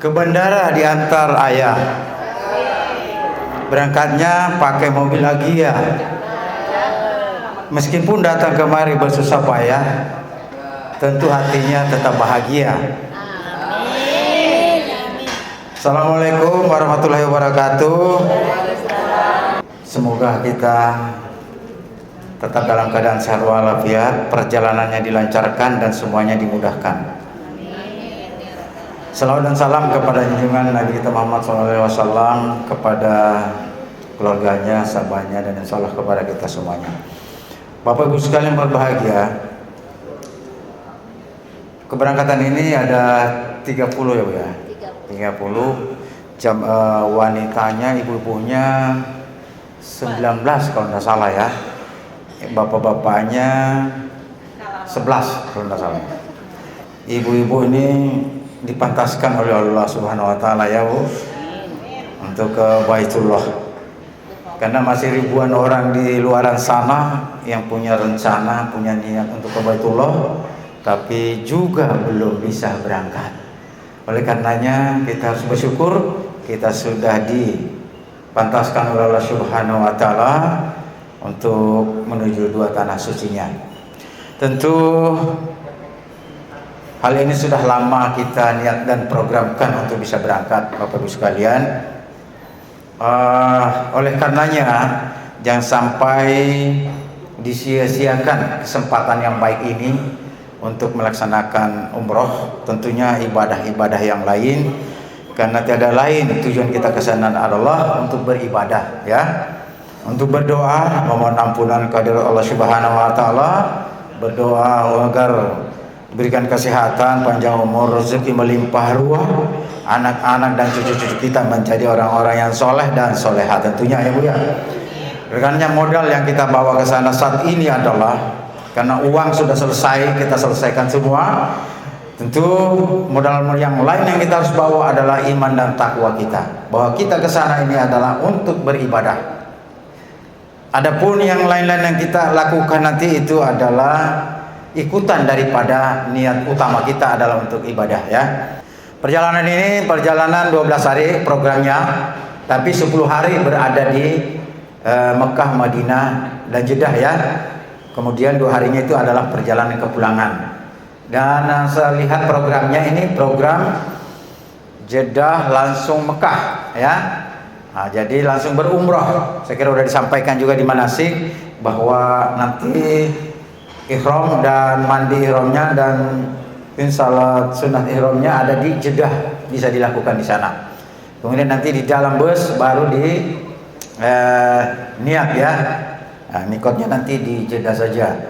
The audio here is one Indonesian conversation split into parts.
Ke bandara diantar ayah. Berangkatnya pakai mobil lagi ya. Meskipun datang kemari bersusah payah, tentu hatinya tetap bahagia. Assalamualaikum warahmatullahi wabarakatuh. Semoga kita tetap dalam keadaan sehat walafiat, perjalanannya dilancarkan dan semuanya dimudahkan. Salawat dan salam kepada junjungan Nabi kita Muhammad SAW, kepada keluarganya, sahabatnya, dan insya Allah kepada kita semuanya. Bapak Ibu sekalian berbahagia, keberangkatan ini ada 30 ya Bu ya? 30. Wanitanya, ibu-ibunya 19 kalau tidak salah ya. Bapak-bapaknya 11 kalau tidak salah. Ibu-ibu ini dipantaskan oleh Allah Subhanahu wa taala ya Bu, untuk ke Baitullah. Karena masih ribuan orang di luaran sana yang punya rencana, punya niat untuk ke Baitullah, tapi juga belum bisa berangkat. Oleh karenanya kita harus bersyukur kita sudah dipantaskan oleh Allah Subhanahu wa taala untuk menuju dua tanah sucinya. Tentu hal ini sudah lama kita niat dan programkan untuk bisa berangkat, Bapak Ibu sekalian. Oleh karenanya jangan sampai disia-siakan kesempatan yang baik ini untuk melaksanakan umroh, tentunya ibadah-ibadah yang lain, karena tiada lain tujuan kita ke sana adalah untuk beribadah ya, untuk berdoa memohon ampunan kehadirat Allah Subhanahu wa taala, berdoa agar berikan kesehatan, panjang umur, rezeki melimpah ruah, anak-anak dan cucu-cucu kita menjadi orang-orang yang soleh dan soleha tentunya ya Bu ya. Rekannya modal yang kita bawa ke sana saat ini adalah, karena uang sudah selesai, kita selesaikan semua. Tentu modal yang lain yang kita harus bawa adalah iman dan takwa kita, bahwa kita ke sana ini adalah untuk beribadah. Adapun yang lain-lain yang kita lakukan nanti itu adalah ikutan daripada niat utama kita adalah untuk ibadah ya. Perjalanan ini perjalanan 12 hari programnya, tapi 10 hari berada di Mekah, Madinah dan Jeddah ya. Kemudian 2 harinya itu adalah perjalanan kepulangan. Dan saya lihat programnya ini program Jeddah langsung Mekah ya. Nah, jadi langsung berumroh. Saya kira sudah disampaikan juga di manasik bahwa nanti ihram dan mandi ihramnya dan salat sunat ihramnya ada di Jeddah, bisa dilakukan di sana. Kemudian nanti di dalam bus baru di niat ya. Nah, mikotnya nanti di Jeddah saja.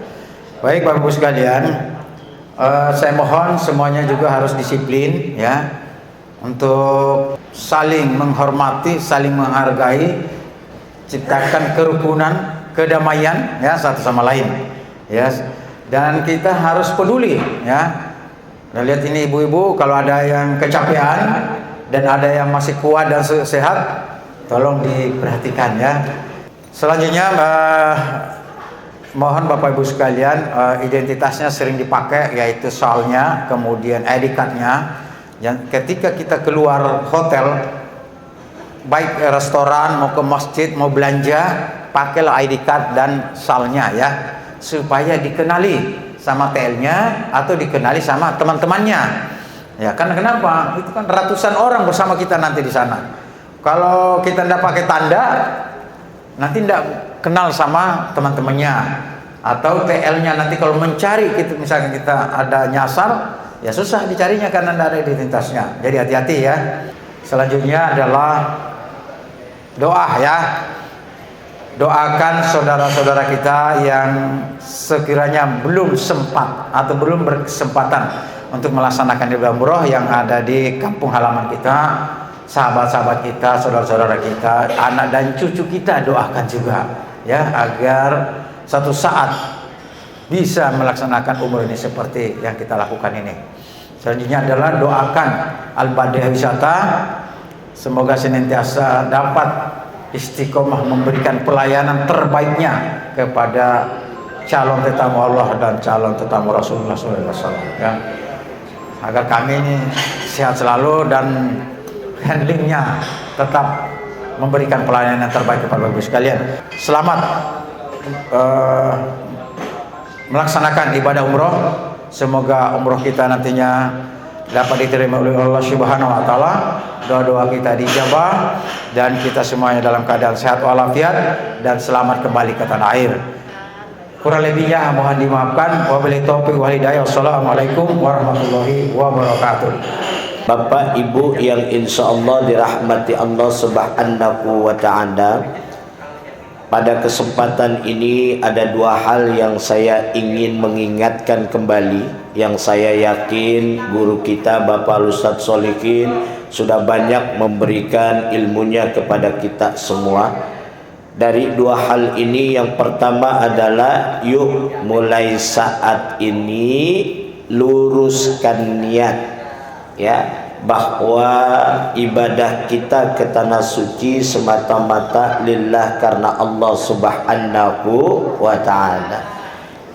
Baik Bapak Ibu sekalian, saya mohon semuanya juga harus disiplin ya, untuk saling menghormati, saling menghargai, ciptakan kerukunan, kedamaian ya satu sama lain. Ya, dan kita harus peduli ya. Nah, lihat ini ibu-ibu, kalau ada yang kecapean dan ada yang masih kuat dan sehat, tolong diperhatikan ya. Selanjutnya mohon Bapak Ibu sekalian, identitasnya sering dipakai yaitu salnya, kemudian ID card-nya. Ketika kita keluar hotel, baik restoran mau ke masjid mau belanja, pakailah ID card dan salnya ya, supaya dikenali sama TL-nya atau dikenali sama teman-temannya. Ya, karena kenapa? Itu kan ratusan orang bersama kita nanti di sana. Kalau kita tidak pakai tanda, nanti tidak kenal sama teman-temannya. Atau TL-nya nanti kalau mencari kita, misalnya kita ada nyasar, ya susah dicarinya karena tidak ada identitasnya. Jadi hati-hati ya. Selanjutnya adalah doa ya. Doakan saudara-saudara kita yang sekiranya belum sempat atau belum berkesempatan untuk melaksanakan ibadah umroh yang ada di kampung halaman kita, sahabat-sahabat kita, saudara-saudara kita, anak dan cucu kita, doakan juga ya, agar satu saat bisa melaksanakan umroh ini seperti yang kita lakukan ini. Selanjutnya adalah doakan Al-Badiah Wisata, semoga senantiasa dapat istiqomah memberikan pelayanan terbaiknya kepada calon tetamu Allah dan calon tetamu Rasulullah SAW ya. agar kami ini sehat selalu dan handlingnya tetap memberikan pelayanan yang terbaik kepada Bapak sekalian. Selamat melaksanakan ibadah umroh. Semoga umroh kita nantinya dapat diterima oleh Allah Subhanahu wa taala. Doa-doa kita dijabah dan kita semuanya dalam keadaan sehat walafiat dan selamat kembali ke tanah air. Kurang lebihnya mohon dimaafkan. Wabillahi taufiq wal hidayah. Wassalamualaikum warahmatullahi wabarakatuh. Bapak Ibu yang insya Allah dirahmati Allah Subhanahu wa ta'ala, pada kesempatan ini ada dua hal yang saya ingin mengingatkan kembali, yang saya yakin guru kita Bapak Ustadz Solikin sudah banyak memberikan ilmunya kepada kita semua. Dari dua hal ini, yang pertama adalah yuk mulai saat ini luruskan niat, ya, bahwa ibadah kita ke tanah suci semata-mata lillah karena Allah Subhanahu wa ta'ala.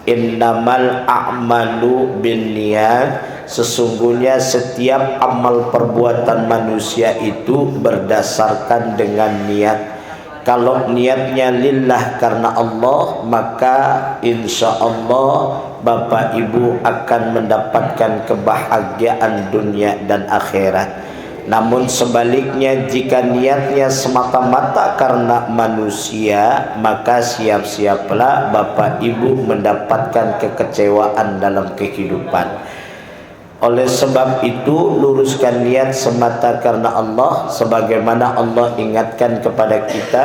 Innamal a'malu binniyat, sesungguhnya setiap amal perbuatan manusia itu berdasarkan dengan niat. Kalau niatnya lillah karena Allah, maka insya Allah Bapak Ibu akan mendapatkan kebahagiaan dunia dan akhirat. Namun sebaliknya, jika niatnya semata-mata karena manusia, maka siap-siaplah Bapak Ibu mendapatkan kekecewaan dalam kehidupan. Oleh sebab itu, luruskan niat semata karena Allah, sebagaimana Allah ingatkan kepada kita,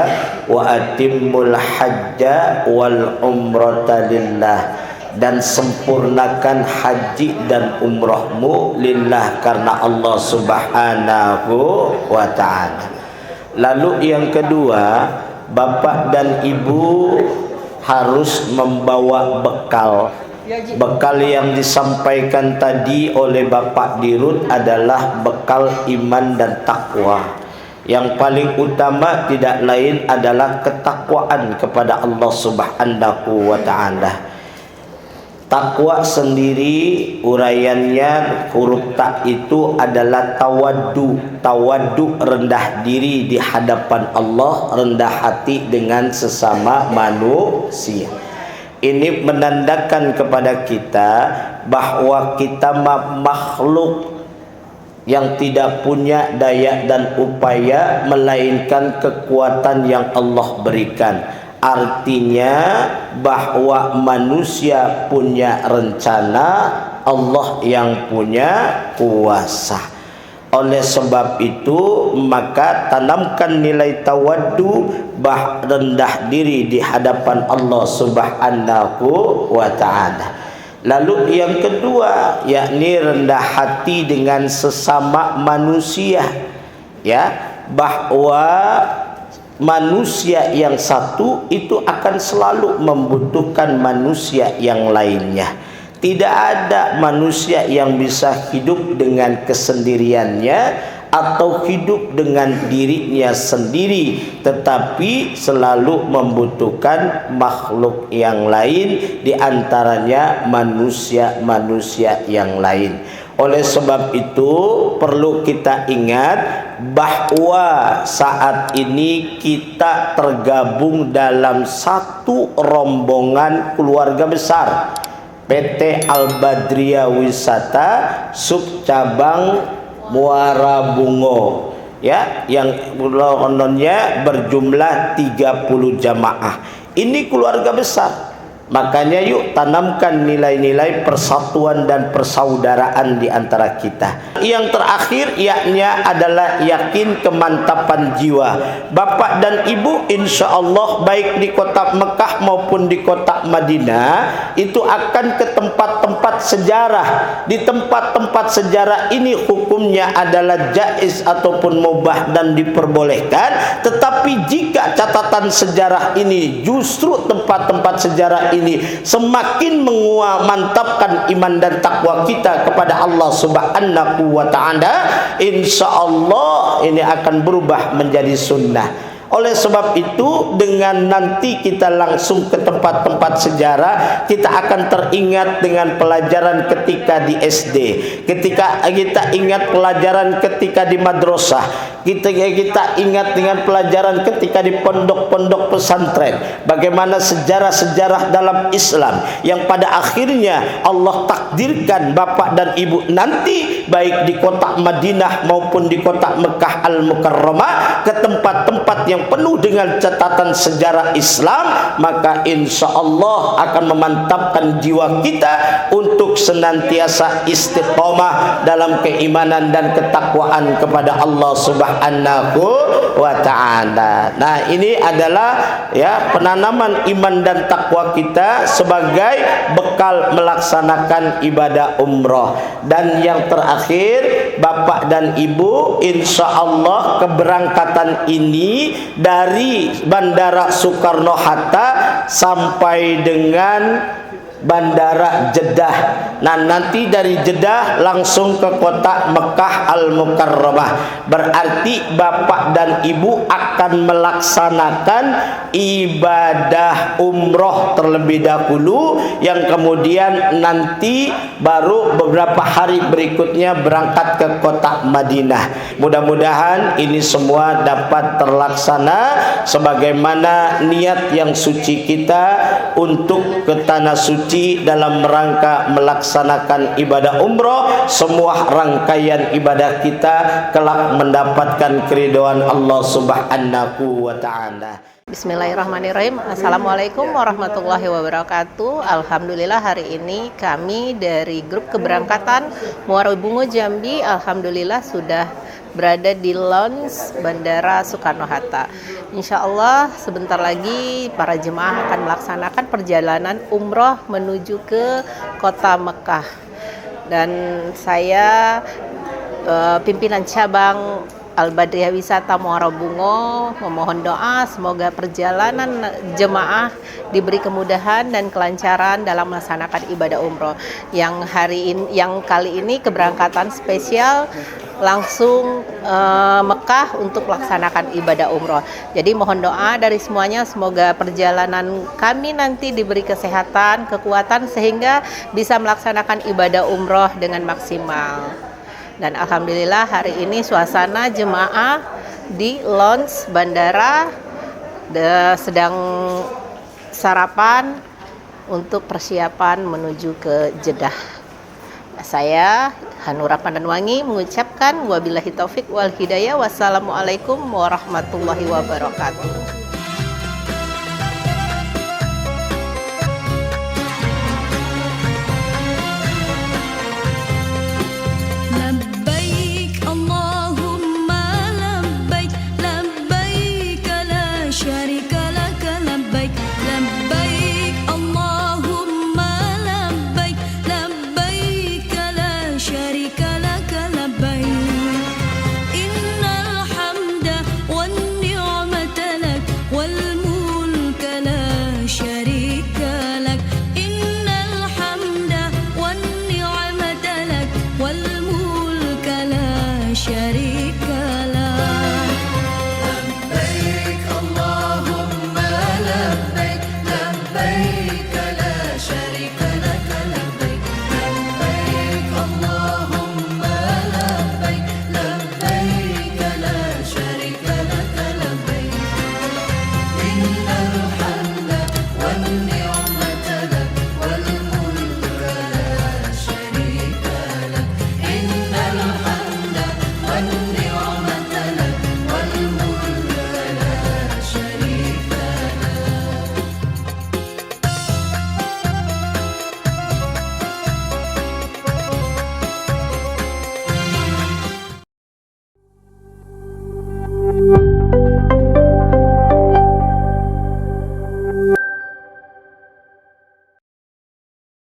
wa atimmul hajja wal umrata lillah, dan sempurnakan haji dan umrohmu lillah karena Allah Subhanahu wa ta'ala. Lalu yang kedua, Bapak dan Ibu harus membawa bekal. Bekal yang disampaikan tadi oleh Bapak Dirut adalah bekal iman dan takwa. Yang paling utama tidak lain adalah ketakwaan kepada Allah Subhanahu wa ta'ala. Takwa sendiri uraiannya huruf tak itu adalah tawaddu. Tawaddu rendah diri di hadapan Allah, rendah hati dengan sesama manusia. Ini menandakan kepada kita bahwa kita makhluk yang tidak punya daya dan upaya melainkan kekuatan yang Allah berikan. Artinya bahwa manusia punya rencana, Allah yang punya kuasa. Oleh sebab itu, maka tanamkan nilai tawaddu, rendah diri di hadapan Allah Subhanahu wa ta'ala. Lalu yang kedua, yakni rendah hati dengan sesama manusia, ya, bahwa manusia yang satu itu akan selalu membutuhkan manusia yang lainnya. Tidak ada manusia yang bisa hidup dengan kesendiriannya atau hidup dengan dirinya sendiri, tetapi selalu membutuhkan makhluk yang lain, di antaranya manusia-manusia yang lain. Oleh sebab itu perlu kita ingat bahwa saat ini kita tergabung dalam satu rombongan keluarga besar, PT Al-Badriyah Wisata Subcabang Muara Bungo, ya, yang kononnya berjumlah 30 jamaah. Ini keluarga besar. Makanya yuk tanamkan nilai-nilai persatuan dan persaudaraan di antara kita. Yang terakhir yakni adalah yakin kemantapan jiwa. Bapak dan Ibu insya Allah baik di kota Mekah maupun di kota Madinah itu akan ke tempat-tempat sejarah. Di tempat-tempat sejarah ini hukumnya adalah jaiz ataupun mubah dan diperbolehkan. Tetapi jika catatan sejarah ini justru tempat-tempat sejarah ini semakin mantapkan iman dan takwa kita kepada Allah Subhanahu wa ta'ala, insya Allah ini akan berubah menjadi sunnah. Oleh sebab itu, dengan nanti kita langsung ke tempat-tempat sejarah, kita akan teringat dengan pelajaran ketika di SD, ketika kita ingat pelajaran ketika di madrasah, kita ingat dengan pelajaran ketika di pondok-pondok pesantren, bagaimana sejarah-sejarah dalam Islam yang pada akhirnya Allah takdirkan bapak dan ibu nanti baik di kota Madinah maupun di kota Mekah Al-Mukarramah ke tempat-tempat yang penuh dengan catatan sejarah Islam, maka insya Allah akan memantapkan jiwa kita untuk senantiasa istiqomah dalam keimanan dan ketakwaan kepada Allah Subhanahu wa ta'ala. Nah, ini adalah ya penanaman iman dan takwa kita sebagai bekal melaksanakan ibadah umroh. Dan yang terakhir, Bapak dan Ibu, insya Allah keberangkatan ini dari Bandara Soekarno-Hatta sampai dengan Bandara Jeddah. Nah, nanti dari Jeddah langsung ke kota Mekah Al-Mukarramah. Berarti bapak dan ibu akan melaksanakan ibadah umroh terlebih dahulu, yang kemudian nanti baru beberapa hari berikutnya berangkat ke kota Madinah. Mudah-mudahan ini semua dapat terlaksana sebagaimana niat yang suci kita untuk ke tanah suci dalam rangka melaksanakan ibadah umroh. Semua rangkaian ibadah kita kelak mendapatkan keridhaan Allah Subhanahu wa ta'ala. Bismillahirrahmanirrahim. Assalamualaikum warahmatullahi wabarakatuh. Alhamdulillah hari ini kami dari grup keberangkatan Muara Bungo Jambi alhamdulillah sudah berada di lounge Bandara Soekarno-Hatta. Insya Allah sebentar lagi para jemaah akan melaksanakan perjalanan umroh menuju ke kota Mekah. Dan saya pimpinan cabang Al-Badriyah Wisata Muara Bungo memohon doa semoga perjalanan jemaah diberi kemudahan dan kelancaran dalam melaksanakan ibadah umroh yang kali ini keberangkatan spesial langsung Mekah untuk melaksanakan ibadah umroh. Jadi mohon doa dari semuanya semoga perjalanan kami nanti diberi kesehatan, kekuatan sehingga bisa melaksanakan ibadah umroh dengan maksimal. Dan alhamdulillah hari ini suasana jemaah di lounge bandara sedang sarapan untuk persiapan menuju ke Jeddah. Saya Hanura Pandanwangi mengucapkan wabillahi taufik wal hidayah. Wassalamualaikum warahmatullahi wabarakatuh. شريك له